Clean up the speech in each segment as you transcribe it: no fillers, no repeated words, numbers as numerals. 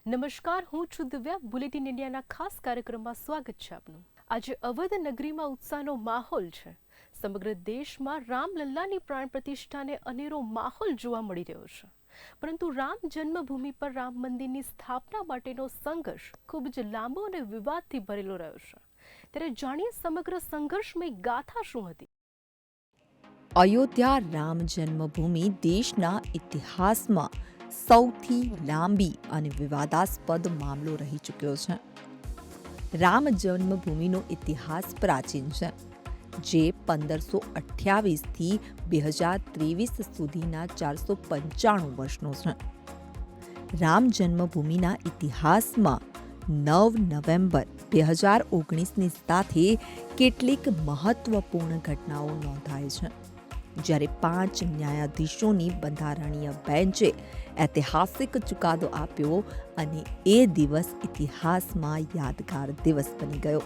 નમસ્કાર, હું છું દિવ્યા. બુલેટિન ઇન્ડિયાના ખાસ કાર્યક્રમમાં સ્વાગત છે આપનું. આજે અવધ નગરીમાં ઉત્સાહનો માહોલ છે. સમગ્ર દેશમાં રામલલ્લાની પ્રાણ પ્રતિષ્ઠાને અનેરો માહોલ જોવા મળી રહ્યો છે. પરંતુ રામ જન્મભૂમિ પર રામ મંદિરની સ્થાપના માટેનો સંઘર્ષ ખૂબ જ લાંબો અને વિવાદથી ભરેલો રહ્યો છે. ત્યારે જાણીએ સમગ્ર સંઘર્ષમય ગાથા શું હતી. અયોધ્યા રામ જન્મભૂમિ દેશના ઇતિહાસમાં સૌથી લાંબી અને વિવાદાસ્પદ મામલો રહી ચૂક્યો છે. રામ જન્મભૂમિનો ઇતિહાસ પ્રાચીન છે, જે 1528થી 2023 સુધીના 495 વર્ષનો છે. રામ જન્મભૂમિના ઇતિહાસમાં 9 નવેમ્બર 2019ની સાથે કેટલીક મહત્વપૂર્ણ ઘટનાઓ નોંધાઈ છે. જ્યારે 5 ન્યાયાધીશોની બંધારણીય બેન્ચે ઐતિહાસિક ચુકાદો આપ્યો અને એ દિવસ ઇતિહાસમાં યાદગાર દિવસ બની ગયો,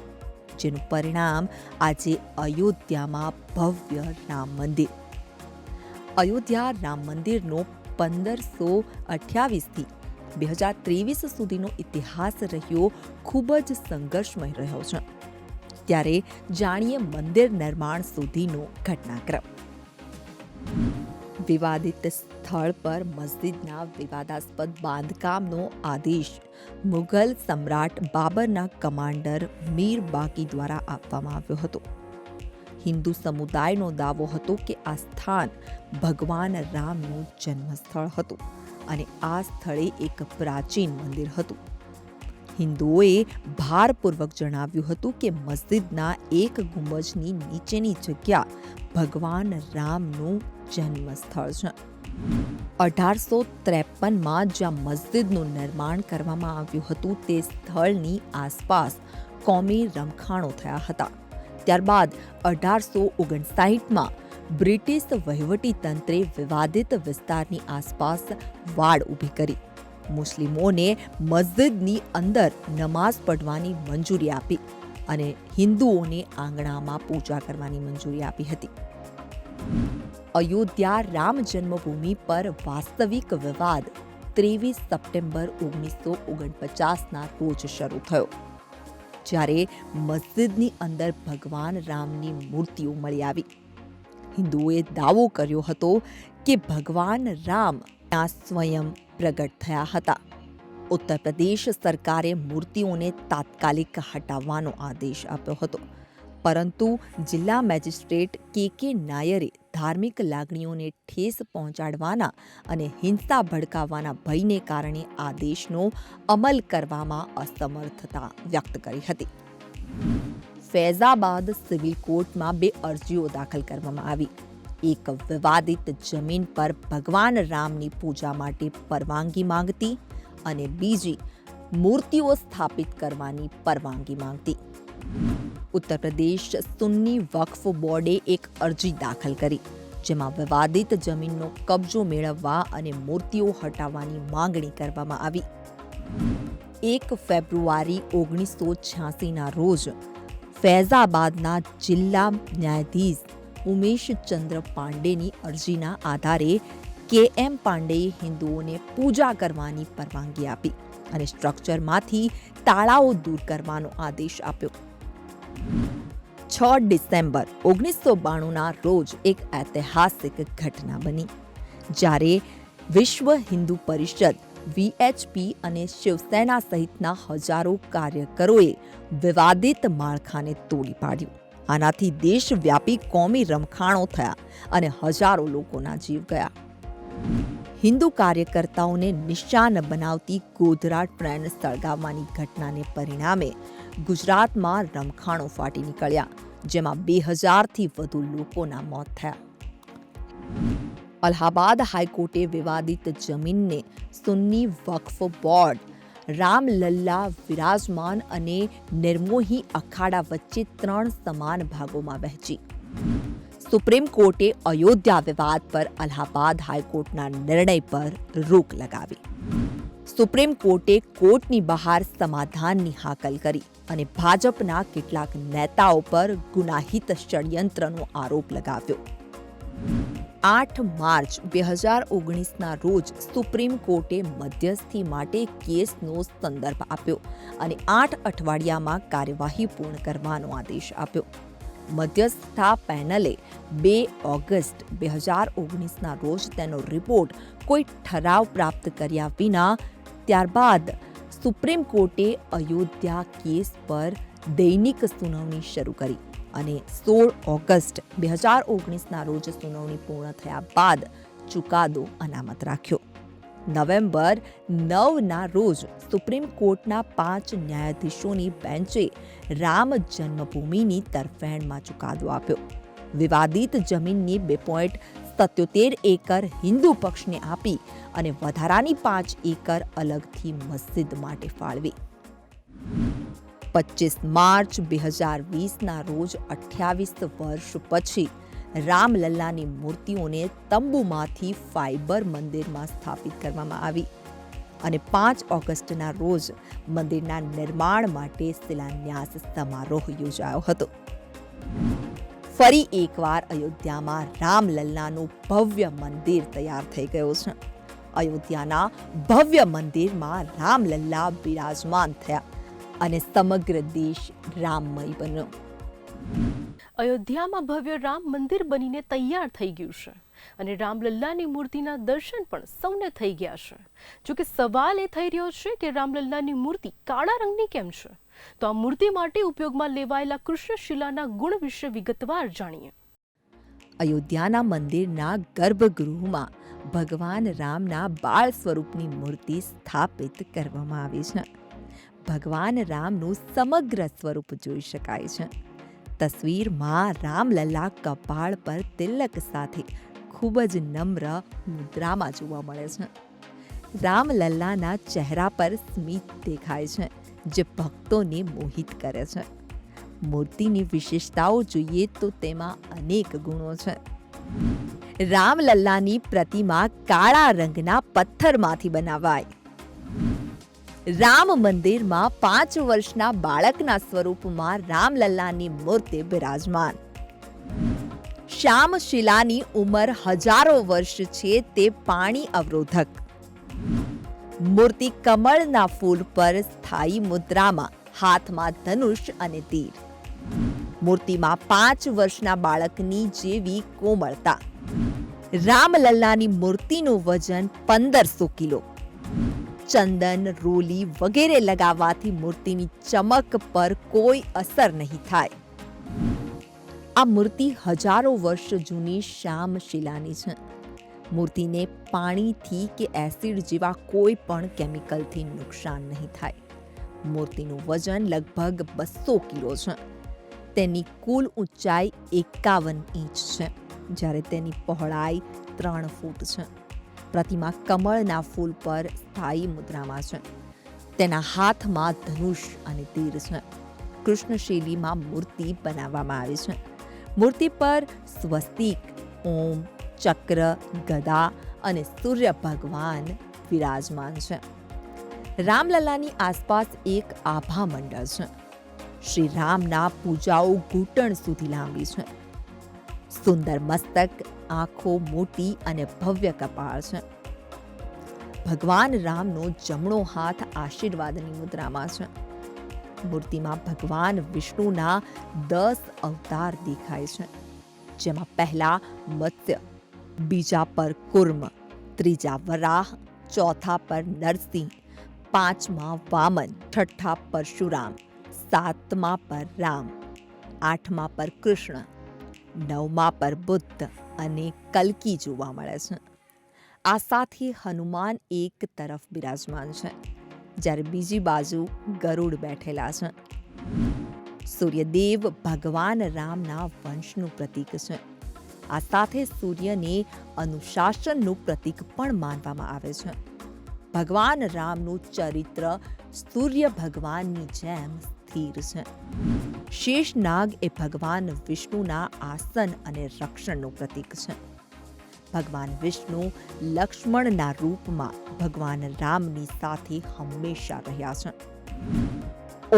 જેનું પરિણામ આજે અયોધ્યામાં ભવ્ય રામ મંદિર. અયોધ્યા રામ મંદિરનો 1528થી 2023 સુધીનો ઇતિહાસ રહ્યો ખૂબ જ સંઘર્ષમય રહ્યો છે. ત્યારે જાણીએ મંદિર નિર્માણ સુધીનો ઘટનાક્રમ. વિવાદિત સ્થળ પર મસ્જિદના વિવાદાસ્પદ બાંધકામનો આદેશ મુઘલ સમ્રાટ બાબરના કમાન્ડર મીર બાકી દ્વારા આપવામાં આવ્યો હતો. હિન્દુ સમુદાયનો દાવો હતો કે આ સ્થાન ભગવાન રામનું જન્મસ્થળ હતું અને આ સ્થળે એક પ્રાચીન મંદિર હતું. હિન્દુઓએ ભારપૂર્વક જણાવ્યું હતું કે મસ્જિદના એક ગુંબજની નીચેની જગ્યા ભગવાન રામનું જન્મસ્થળ છે. 1853માં જ્યાં મસ્જિદનું નિર્માણ કરવામાં આવ્યું હતું તે સ્થળની આસપાસ કોમી રમખાણો થયા હતા. ત્યારબાદ 1859માં બ્રિટિશ વહીવટીતંત્રે વિવાદિત વિસ્તારની આસપાસ વાડ ઊભી કરી. મુસ્લિમોને મસ્જિદની અંદર નમાઝ પઢવાની મંજૂરી આપી અને હિન્દુઓને આંગણામાં પૂજા કરવાની મંજૂરી આપી હતી. અયોધ્યા રામ જન્મભૂમિ પર વાસ્તવિક વિવાદ 23 સપ્ટેમ્બર 1949ના રોજ શરૂ થયો, જ્યારે મસ્જિદની અંદર ભગવાન રામની મૂર્તિઓ મળી આવી. હિન્દુઓએ દાવો કર્યો હતો કે ભગવાન રામ ત્યાં સ્વયં પ્રગટ થયા હતા. ઉત્તર પ્રદેશ સરકારે મૂર્તિઓને તાત્કાલિક હટાવવાનો આદેશ આપ્યો હતો, પરંતુ જિલ્લા મેજિસ્ટ્રેટ કે નાયરે ધાર્મિક લાગણીઓને ઠેસ પહોંચાડવાના અને હિંસા ભડકાવવાના ભયને કારણે આદેશનો અમલ કરવામાં અસમર્થતા વ્યક્ત કરી હતી. ફૈઝાબાદ સિવિલ કોર્ટમાં 2 અરજીઓ દાખલ કરવામાં આવી. એક વિવાદિત જમીન પર ભગવાન રામની પૂજા માટે પરવાનગી માંગતી અને બીજી મૂર્તિઓ સ્થાપિત કરવાની પરવાનગી માંગતી. ઉત્તર પ્રદેશ સુન્ની વક્ફ બોર્ડે એક અરજી દાખલ કરી, જેમાં વિવાદિત જમીનનો કબજો મેળવવા અને મૂર્તિઓ હટાવવાની માંગણી કરવામાં આવી. 1 ફેબ્રુઆરી 1986ના રોજ ફૈઝાબાદના જિલ્લા ન્યાયાધીશ ઉમેશ ચંદ્ર પાંડેની અરજીના આધારે KM પાંડેએ હિન્દુઓને પૂજા કરવાની પરવાનગી આપી અને સ્ટ્રક્ચરમાંથી તાળાઓ દૂર કરવાનો આદેશ આપ્યો. 6 ડિસેમ્બર 1992ના રોજ એક ઐતિહાસિક ઘટના બની, જ્યારે વિશ્વ હિન્દુ પરિષદ VHP અને શિવસેના સહિતના હજારો કાર્યકરોએ વિવાદિત માળખાને તોડી પાડ્યું. આનાથી દેશવ્યાપી કોમી રમખાણો થયા અને હજારો લોકોના જીવ ગયા. હિન્દુ કાર્યકર્તાઓને નિશાન બનાવતી ગોધરા ટ્રેન સળગાવવાની ઘટનાને પરિણામે ગુજરાતમાં રમખાણો ફાટી નીકળ્યા, જેમાં 2000થી વધુ લોકોના મોત થયા. અલ્હાબાદ હાઈકોર્ટે વિવાદિત જમીનને સુન્ની વક્ફ બોર્ડ, રામલલ્લા વિરાજમાન અને નિર્મોહી અખાડા વચ્ચે 3 સમાન ભાગોમાં વહેંચી. સુપ્રીમ કોર્ટે અયોધ્યા વિવાદ પર અલ્હાબાદ હાઈકોર્ટના નિર્ણય પર રોક લગાવી. સુપ્રીમ કોર્ટે કોર્ટની બહાર સમાધાનની હાકલ કરી અને ભાજપના કેટલાક નેતાઓ પર ગુનાહિત ષડયંત્રનો આરોપ લગાવ્યો. 8 માર્ચ 2019ના રોજ સુપ્રીમ કોર્ટે મધ્યસ્થી માટે કેસનો સંદર્ભ આપ્યો અને 8 અઠવાડિયામાં કાર્યવાહી પૂર્ણ કરવાનો આદેશ આપ્યો. મધ્યસ્થતા પેનલે 2 ઓગસ્ટ 2019ના રોજ તેનો રિપોર્ટ કોઈ ઠરાવ પ્રાપ્ત કર્યા વિના ત્યારબાદ સુપ્રીમ કોર્ટે અયોધ્યા કેસ પર દૈનિક સુનાવણી શરૂ કરી અને 16 ઓગસ્ટ 2019ના રોજ સુનાવણી પૂર્ણ થયા બાદ ચુકાદો અનામત રાખ્યો. નવેમ્બર 9ના રોજ સુપ્રીમ કોર્ટના 5 ન્યાયાધીશોની બેન્ચે રામ જન્મભૂમિની તરફેણમાં ચુકાદો આપ્યો. વિવાદિત જમીનની 2.77 એકર હિન્દુ પક્ષને આપી અને વધારાની 5 એકર અલગથી મસ્જિદ માટે ફાળવી. 25 માર્ચ 2020ના રોજ 28 વર્ષ પછી રામલલ્લાની મૂર્તિઓને તંબુમાંથી ફાઇબર મંદિરમાં સ્થાપિત કરવામાં આવી અને 5 ઓગસ્ટના રોજ મંદિરના નિર્માણ માટે શિલાન્યાસ સમારોહ યોજાયો હતો. ફરી એકવાર અયોધ્યામાં રામલલ્લાનું ભવ્ય મંદિર તૈયાર થઈ ગયું છે. અયોધ્યાના ભવ્ય મંદિરમાં રામલલ્લા બિરાજમાન થયા અને સમગ્ર દેશ રામમય બન્યો. અયોધ્યામાં ભવ્ય રામ મંદિર બનીને તૈયાર થઈ ગયું છે અને રામલલ્લાની મૂર્તિના દર્શન પણ સૌને થઈ ગયા છે. જોકે સવાલ એ થઈ રહ્યો છે કે રામલલ્લાની મૂર્તિ કાળા રંગની કેમ છે? તો આ મૂર્તિ માટે ઉપયોગમાં લેવાયેલા કૃષ્ણશિલાના ગુણ વિશે વિગતવાર જાણીએ. અયોધ્યાના મંદિરના ગર્ભગૃહમાં ભગવાન રામના બાળ સ્વરૂપની મૂર્તિ સ્થાપિત કરવામાં આવી છે. ભગવાન રામનું સમગ્ર સ્વરૂપ જોઈ શકાય છે. તસવીરમાં રામલલ્લા કપાળ પર તિલક સાથે ખૂબ જ નમ્ર મુદ્રામાં જોવા મળે છે. રામલલ્લાના ચહેરા પર સ્મિત દેખાય છે, જે ભક્તોને મોહિત કરે છે. મૂર્તિની વિશેષતાઓ જોઈએ તો તેમાં અનેક ગુણો છે. રામલલ્લાની પ્રતિમા કાળા રંગના પથ્થરમાંથી બનાવાય. રામ મંદિરમાં 5 વર્ષના બાળકના સ્વરૂપમાં રામલલ્લાની મૂર્તિ બિરાજમાન. શ્યામશિલાની ઉંમર હજારો વર્ષ છે, તે પાણી અવરોધક. મૂર્તિ કમળના ફૂલ પર સ્થાયી મુદ્રામાં, હાથમાં ધનુષ અને તીર. મૂર્તિમાં 5 વર્ષના બાળકની જેવી કોમળતા. રામલલ્લાની મૂર્તિનું વજન 1500 કિલો. ચંદન, રોલી વગેરે લગાવવાથી મૂર્તિની ચમક પર કોઈ અસર નહીં થાય. આ મૂર્તિ હજારો વર્ષ જૂની શ્યામશિલાની છે. મૂર્તિને પાણીથી કે એસિડ જેવા કોઈ પણ કેમિકલથી નુકસાન નહીં થાય. મૂર્તિનું વજન લગભગ 200 કિલો છે. તેની કુલ ઊંચાઈ 51 ઇંચ છે, જ્યારે તેની પહોળાઈ 3 ફૂટ છે. પ્રતિમા કમળના ફૂલ પર સ્થાયી મુદ્રામાં છે. તેના હાથમાં ધનુષ અને તીર છે. કૃષ્ણશૈલીમાં મૂર્તિ બનાવવામાં આવી છે. મૂર્તિ પર સ્વસ્તિક, ઓમ, ચક્ર, ગદા અને સૂર્ય ભગવાન વિરાજમાન છે. રામલલ્લાની આસપાસ એક આભા મંડળ છે. શ્રી રામના પૂજાઓ ઘૂંટણ સુધી લાંબી છે. સુંદર મસ્તક, આંખો મોટી અને ભવ્ય કપાળ છે. ભગવાન રામનો જમણો હાથ આશીર્વાદની મુદ્રામાં છે. મૂર્તિમાં ભગવાન વિષ્ણુના 10 અવતાર દેખાય છે, જેમાં પહેલા મત્સ્ય, બીજા પર કુર્મ, ત્રીજા વરાહ, ચોથા પર નરસિંહ, પાંચમા વામન, છઠ્ઠા પરશુરામ, સાતમા પર રામ, આઠમા પર કૃષ્ણ, નવમા પર બુદ્ધ અને કલ્કી જોવા મળે છે. આ સાથે હનુમાન એક તરફ બિરાજમાન છે, જ્યારે બીજી બાજુ ગરુડ બેઠેલા છે. સૂર્યદેવ ભગવાન રામના વંશનું પ્રતીક છે. આ સાથે સૂર્યને અનુશાસનનું પ્રતીક પણ માનવામાં આવે છે. ભગવાન રામનું ચરિત્ર સૂર્ય ભગવાનની જેમ સ્થિર છે. શેષનાગ એ ભગવાન વિષ્ણુના આસન અને રક્ષણનું પ્રતીક છે. ભગવાન વિષ્ણુ લક્ષ્મણના રૂપમાં ભગવાન રામની સાથે હંમેશા રહ્યા છે.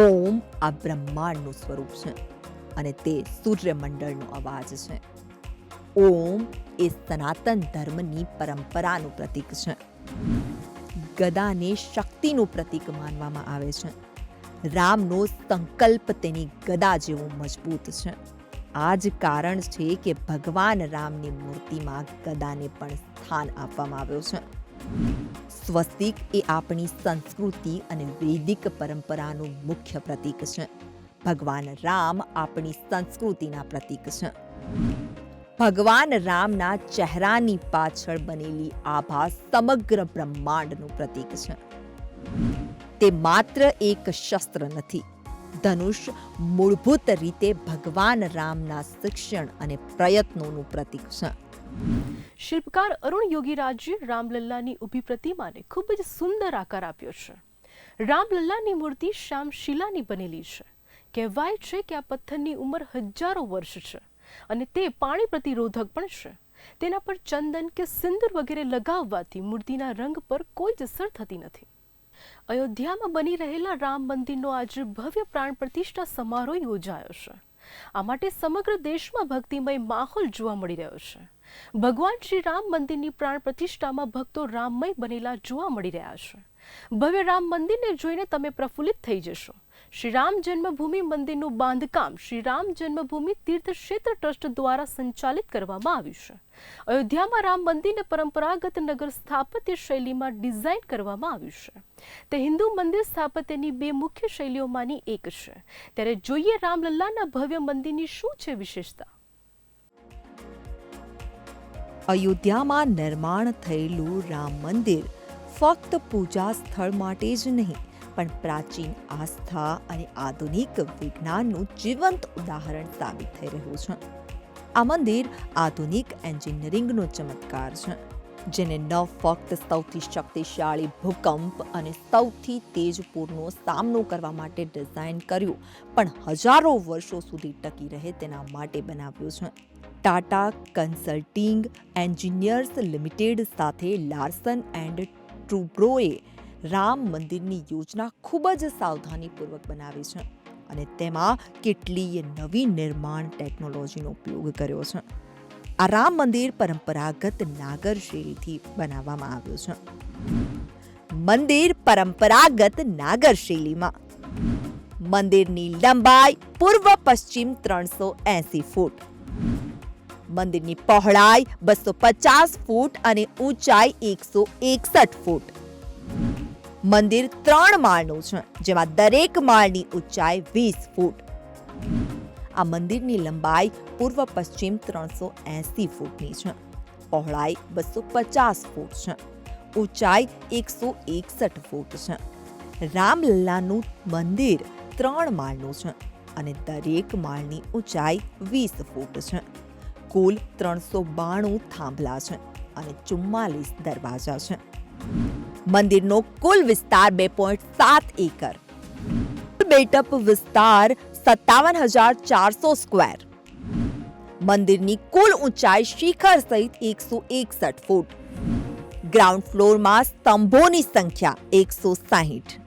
ઓમ આ બ્રહ્માંડનું સ્વરૂપ છે અને તે સૂર્યમંડળનો અવાજ છે. ઓમ એ સનાતન ધર્મની પરંપરાનું પ્રતીક છે. ગદાને શક્તિનું પ્રતીક માનવામાં આવે છે. રામનો સંકલ્પ તેની ગદા જેવો મજબૂત છે. આ જ કારણ છે કે ભગવાન રામની મૂર્તિમાં ગદાને પણ સ્થાન આપવામાં આવ્યું છે. સ્વસ્તિક એ આપણી સંસ્કૃતિ અને વૈદિક પરંપરાનું મુખ્ય પ્રતીક છે. ભગવાન રામ આપણી સંસ્કૃતિના પ્રતીક છે. ભગવાન રામના ચહેરાની પાછળ બનેલી આભા સમગ્ર બ્રહ્માંડનું પ્રતીક છે. તે માત્ર એક શસ્ત્ર નથી. ધનુષ મૂળભૂત રીતે ભગવાન રામના શિક્ષણ અને પ્રયત્નોનું પ્રતીક છે. શિલ્પકાર અરુણ યોગીરાજે રામલલ્લાની ઊભી પ્રતિમાને ખૂબ જ સુંદર આકાર આપ્યો છે. રામલલ્લાની મૂર્તિ શ્યામશિલાની બનેલી છે. કહેવાય છે કે આ પથ્થરની ઉંમર હજારો વર્ષ છે અને તે પાણી પ્રતિરોધક પણ છે. તેના પર ચંદન કે સિંદૂર વગેરે લગાવવાથી મૂર્તિના રંગ પર કોઈ જ અસર થતી નથી. અયોધ્યામાં બની રહેલા રામ મંદિરનો આજે ભવ્ય પ્રાણ પ્રતિષ્ઠા સમારોહ યોજાયો છે. આ માટે સમગ્ર દેશમાં ભક્તિમય માહોલ જોવા મળી રહ્યો છે. ભગવાન શ્રી રામ મંદિરની પ્રાણ પ્રતિષ્ઠામાં ભક્તો રામમય બનેલા જોવા મળી રહ્યા છે. ભવ્ય રામ મંદિરને જોઈને તમે પ્રફુલ્લિત થઈ જશો. શ્રી રામ જન્મભૂમિ મંદિરનું બાંધકામ શ્રી રામ જન્મભૂમિ તીર્થ ક્ષેત્ર ટ્રસ્ટ દ્વારા સંચાલિત કરવામાં આવ્યું છે. અયોધ્યામાં રામ મંદિરને પરંપરાગત નગર સ્થાપત્ય શૈલીમાં ડિઝાઇન કરવામાં આવ્યું છે. તે હિન્દુ મંદિર સ્થાપત્યની બે મુખ્ય શૈલીઓમાંની એક છે. ત્યારે જોઈએ રામલલ્લાના ભવ્ય મંદિરની શું છે વિશેષતા. અયોધ્યામાં નિર્માણ થયેલું રામ મંદિર ફક્ત પૂજા સ્થળ માટે જ નહીં, પણ પ્રાચીન આસ્થા અને આધુનિક વિજ્ઞાનનું જીવંત ઉદાહરણ સાબિત થઈ રહ્યું છે. આ મંદિર આધુનિક એન્જિનિયરિંગનો ચમત્કાર છે, જેને ન ફક્ત સૌથી શક્તિશાળી ભૂકંપ અને સૌથી તેજ પૂરનો સામનો કરવા માટે ડિઝાઇન કર્યું, પણ હજારો વર્ષો સુધી ટકી રહે તેના માટે બનાવ્યું છે. ટાટા કન્સલ્ટિંગ એન્જિનિયર્સ લિમિટેડ સાથે લાર્સન એન્ડ ટ્રુબ્રોએ રામ મંદિરની યોજના ખૂબ જ સાવધાનીપૂર્વક બનાવી છે અને તેમાં કેટલીય નવી નિર્માણ ટેકનોલોજીનો ઉપયોગ કર્યો છે. આ રામ મંદિર પરંપરાગત નાગર શૈલીથી બનાવવામાં આવ્યું છે. મંદિર પરંપરાગત નાગર શૈલીમાં. મંદિરની લંબાઈ પૂર્વ પશ્ચિમ 380 ફૂટ. મંદિરની પહોળાઈ 250 ફૂટ અને ઊંચાઈ 161 ફૂટ. મંદિર 3 માળનું છે, જેમાં દરેક માળની ઊંચાઈ 20 ફૂટ. આ મંદિરની લંબાઈ પૂર્વ પશ્ચિમ 380 ફૂટની છે. પહોળાઈ 250 ફૂટ છે. ઊંચાઈ 161 ફૂટ છે. રામલલ્લાનું મંદિર 3 માળનું છે અને દરેક માળની ઊંચાઈ 20 ફૂટ છે. કુલ 392 થાંભલા છે અને 44 દરવાજા છે. મંદિરનો કુલ વિસ્તાર 2.7 એકર. બેટઅપ વિસ્તાર 57,400 સ્ક્વેર. મંદિરની કુલ ઊંચાઈ શિખર સહિત 161 ફૂટ. ગ્રાઉન્ડ ફ્લોરમાં સ્તંભોની સંખ્યા 160.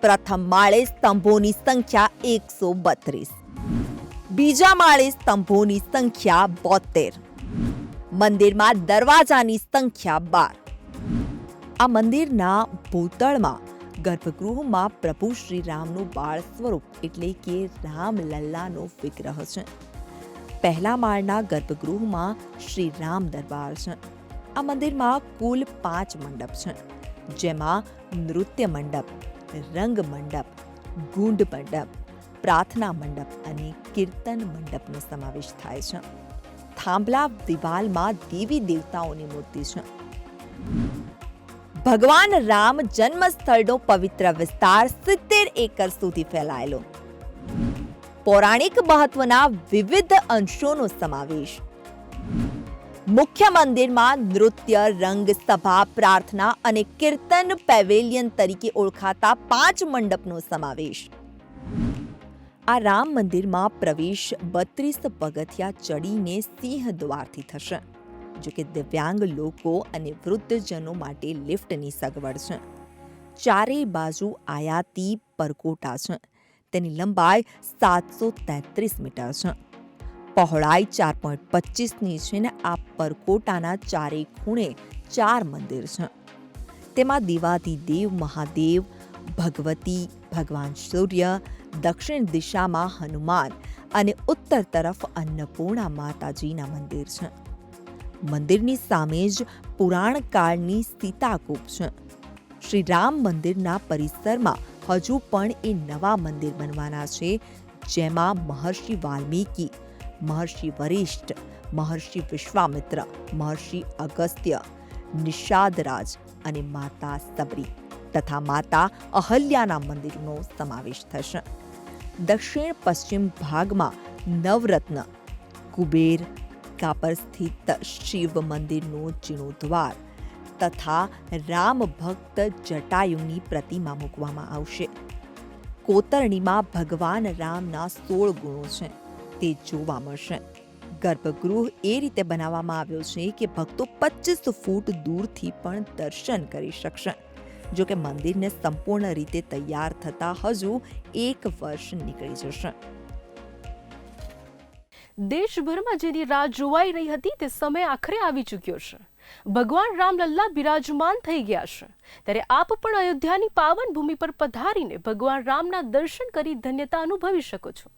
પ્રથમ માળે સ્તંભોની સંખ્યા 132. બીજા માળે સ્તંભોની સંખ્યા 72. મંદિરમાં દરવાજાની સંખ્યા 12. આ મંદિરના ભૂતળમાં ગર્ભગૃહમાં પ્રભુ શ્રી રામનું બાળ સ્વરૂપ એટલે કે રામલલ્લાનો વિગ્રહ છે. પહેલા માળના ગર્ભગૃહમાં શ્રી રામ દરબાર છે. આ મંદિરમાં કુલ 5 મંડપ છે, જેમાં નૃત્ય મંડપ, રંગ મંડપ, ગુંડ મંડપ, પ્રાર્થના મંડપ અને કીર્તન મંડપનો સમાવેશ થાય છે. થાંભલા દિવાલમાં દેવી દેવતાઓની મૂર્તિ છે. ભગવાન રામ જન્મસ્થળનો પવિત્ર વિસ્તાર 70 એકર સુધી ફેલાયેલો. પૌરાણિક મહત્વના વિવિધ અંશોનો સમાવેશ. મુખ્ય મંદિરમાં નૃત્ય, રંગ, સભા, પ્રાર્થના અને કીર્તન પેવેલિયન તરીકે ઓળખાતા 5 મંડપનો સમાવેશ. આ રામ મંદિરમાં પ્રવેશ 32 પગથિયા ચડીને સિંહ દ્વારથી થશે. જો કે દિવ્યાંગ લોકો અને વૃદ્ધજનો માટે લિફ્ટની સગવડ છે. ચારેય બાજુ આયાતી પરકોટા છે. તેની લંબાઈ 733 મીટર છે. પહોળાઈ 4.25ની છે ને આ પરકોટાના ચારે ખૂણે 4 મંદિર છે. તેમાં દેવાધિદેવ મહાદેવ, ભગવતી, ભગવાન સૂર્ય, દક્ષિણ દિશામાં હનુમાન અને ઉત્તર તરફ અન્નપૂર્ણા માતાજીના મંદિર છે. મંદિરની સામે જ પુરાણ કાળની સીતાકૂપ છે. શ્રી રામ મંદિરના પરિસરમાં હજુ પણ એ નવા મંદિર બનવાના છે, જેમાં મહર્ષિ વાલ્મીકી, મહર્ષિ વરિષ્ઠ, મહર્ષિ વિશ્વામિત્ર, મહર્ષિ અગસ્ત્ય, નિષાદરાજ અને માતા સબરી તથા માતા અહલ્યાના મંદિરનો સમાવેશ થશે. દક્ષિણ પશ્ચિમ ભાગમાં નવરત્ન, કુબેર, કાપર સ્થિત શિવ મંદિરનું જીર્ણોદ્વાર તથા રામ ભક્ત જટાયુની પ્રતિમા મૂકવામાં આવશે. કોતરણીમાં ભગવાન રામના 16 ગુણો છે તે જોવા મળશે. ગર્ભગૃહ એ રીતે બનાવવામાં આવ્યો છે કે ભક્તો 25 ફૂટ દૂરથી પણ દર્શન કરી શકશે. જો કે મંદિરને સંપૂર્ણ રીતે તૈયાર થતા હજુ 1 વર્ષ નીકળી જશે. દેશભરમાં જેની રાહ જોવાઈ રહી હતી તે સમય આખરે આવી ચૂક્યો છે. ભગવાન રામલલ્લા બિરાજમાન થઈ ગયા છે. ત્યારે આપ પણ અયોધ્યાની પાવન ભૂમિ પર પધારીને ભગવાન રામના દર્શન કરી ધન્યતા અનુભવી શકો છો.